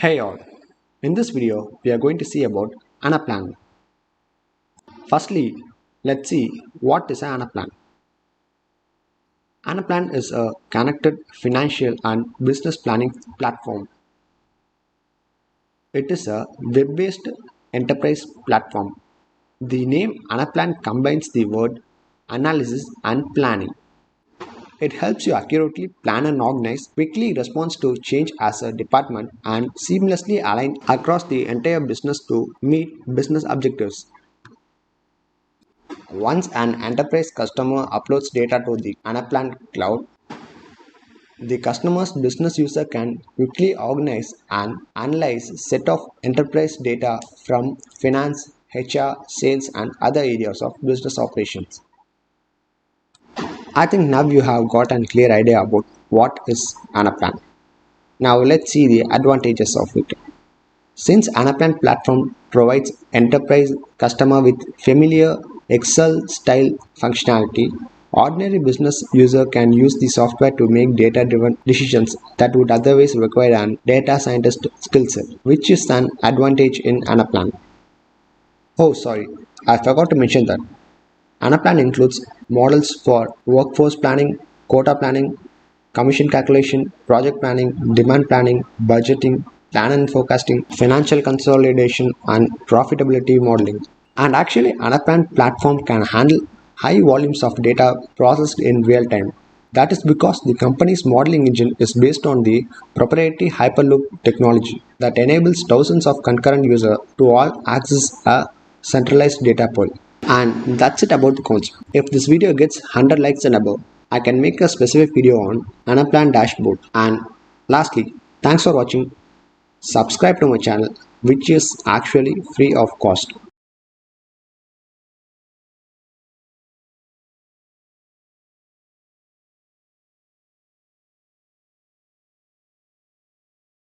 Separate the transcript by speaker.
Speaker 1: Hey all, in this video we are going to see about Anaplan. Firstly, let's see what is an Anaplan. Anaplan is a connected financial and business planning platform. It is a web-based enterprise platform. The name Anaplan combines the word analysis and planning. It helps you accurately plan and organize, quickly respond to change as a department, and seamlessly align across the entire business to meet business objectives. Once an enterprise customer uploads data to the Anaplan cloud, the customer's business user can quickly organize and analyze a set of enterprise data from finance, HR, sales, and other areas of business operations. I think now you have got a clear idea about what is Anaplan. Now let's see the advantages of it. Since Anaplan platform provides enterprise customer with familiar Excel style functionality, ordinary business user can use the software to make data driven decisions that would otherwise require an data scientist skill set, which is an advantage in Anaplan. Oh sorry, I forgot to mention that Anaplan includes models for workforce planning, quota planning, commission calculation, project planning, demand planning, budgeting, plan and forecasting, financial consolidation, and profitability modeling. And actually, Anaplan platform can handle high volumes of data processed in real time. That is because the company's modeling engine is based on the proprietary Hyperloop technology that enables thousands of concurrent users to all access a centralized data pool. And that's it about the concept. If this video gets 100 likes and above, I can make a specific video on Anaplan dashboard. And lastly, thanks for watching. Subscribe to my channel, which is actually free of cost.